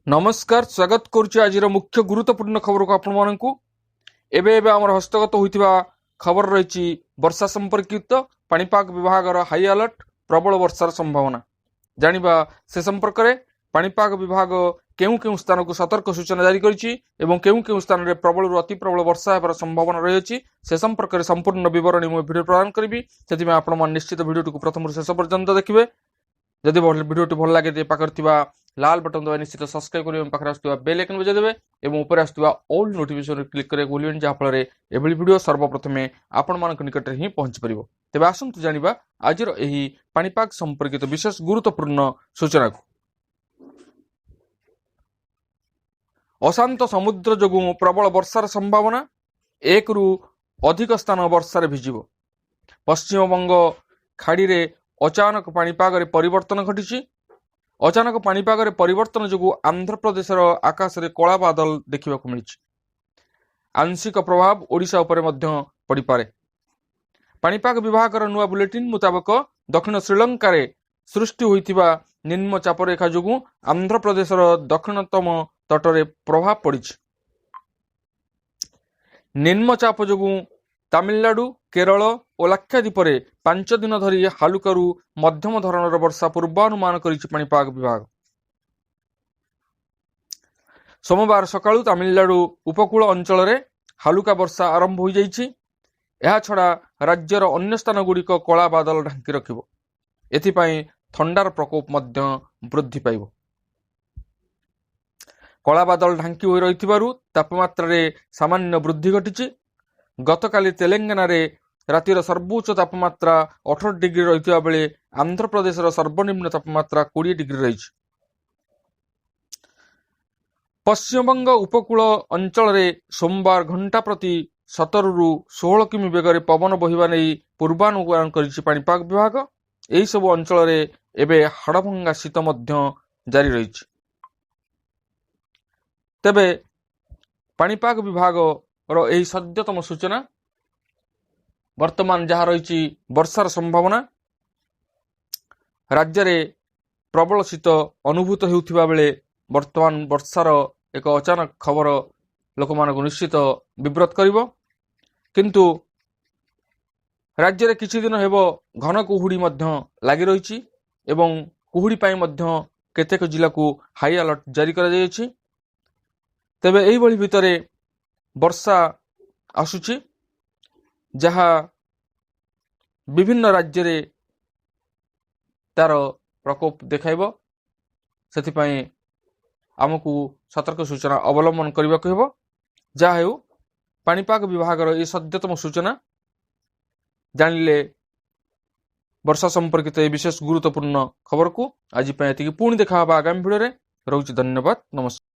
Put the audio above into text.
नमस्कार स्वागत करुच्ची आज मुख्य गुरुत्वपूर्ण खबर को आपण मानकु एबे एबे हमर हस्तगत होइतिबा खबर रहिछि वर्षा संपर्कित पाणीपाग विभाग हाई अलर्ट प्रबल वर्षार संभावना जानिबा से संपर्क रे पाणीपाग विभाग केउ केउ स्थान को सतर्क सूचना जारी करिछि एवं केउ केउ स्थान रे प्रबल अति प्रबल वर्षा हेबार संभावना रहिछि से संपर्क रे संपूर्ण विवरणी मु वीडियो प्रदान करबी सेति आपण मन निश्चित वीडियो को प्रथम शेष पर्यंत देखिबे जदि वीडियो भल लगे पाखर लाल बटन दबा निश्चित सब्सक्राइब करेंगे पाखे आसुवा बेल आइकन बजाइदेवे और ऊपर आसुवा ऑल नोटिफिकेशन क्लिक करके भूलिबेनि जहाँ फल एभली वीडियो सर्वप्रथमे आपण मानक निकट ही पहुंची परिबो। तेबे आसंतु जानिबा आजिर एही पाणीपाग संपर्कित विशेष गुरुत्वपूर्ण सूचना को। अशांत समुद्र जोगु प्रबल वर्षार संभावना 1 रु अधिक स्थान वर्षार भिजिबो। पश्चिमबंग खाड़ी रे अचानक पाणीपाग रे परिवर्तन घटी। अचानक पाणीपाग रे परिवर्तन जोगु आंध्र प्रदेश आकाश रे कला बादल देखा मिली। आंशिक प्रभाव ओडिशा उपरे मध्य पड़ी पारे। पाणीपाग विभाग नुआ बुलेटिन मुताबक दक्षिण श्रीलंका रे सृष्टि होइतिबा निम्न चाप रेखा जोगु आंध्र प्रदेश दक्षिणतम तटरे प्रभाव पड़ी। निम्न चाप जोगु तमिलनाडु केरल और लक्षद्वीप 5 दिन धरी हालुकारू मध्यम धरणर वर्षा पूर्वानुमान करिछि पाणीपाग विभाग। सोमवार सकाळु तमिलनाडु उपकूल अंचल रे हालुका वर्षा आरंभ हो जाइछि। एहा छड़ा राज्यर अन्य स्थान गुड़िक कला बादल ढांकी रखिबो। एथिपाई थंडार प्रकोप मध्य वृद्धि पाइबो। कला बादल ढांकी होई रहिथिबारु तापमात्रा रे सामान्य वृद्धि घटिछि। गतकाली तेलंगाना रे रातिर सर्वोच्च तापमात्रा 18 डिग्री रही बेले आंध्र प्रदेश सर्वनिम्न तापमात्रा 20 डिग्री रही। पश्चिमबंग उपकूल अंचल रे सोमवार घंटा प्रति 17 रु 16 किमी बेगर पवन बहिबा नहीं पूर्वानुमान करिछि पाणीपाग विभाग। एही सब अंचल रे एबे हाड़भंगा शीत मध्य जारी रही। तेबे पाणीपाग विभाग रो एही सद्यतम सूचना वर्तमान जहाँ रही वर्षार संभावना राज्य में प्रबल शीत अनुभूत होउथिबा बेले वर्तमान वर्षार एक अचानक खबर लोक मान निश्चित विव्रत करिवो। किंतु राज्य में किछि दिन हेबो घन कुहुड़ी मध्य लागि रहिछि एवं कुहुड़ी पाई मध्य केतेक जिला को हाई अलर्ट जारी करा जायछि। तेबे एही भली भितरे वर्षा आसुछि जहाँ विभिन्न राज्य रे तार प्रकोप देखाइबो। सेथिपाई आमको सतर्क सूचना अवलंबन करने को हेबो। जहाँ हेउ पाणीपाग विभाग ये सद्यतम सूचना जानिले वर्षा संपर्कित विशेष गुरुत्वपूर्ण खबर को आज पुणी देखा आगामी भिडियो रे। रहुछि धन्यवाद नमस्कार।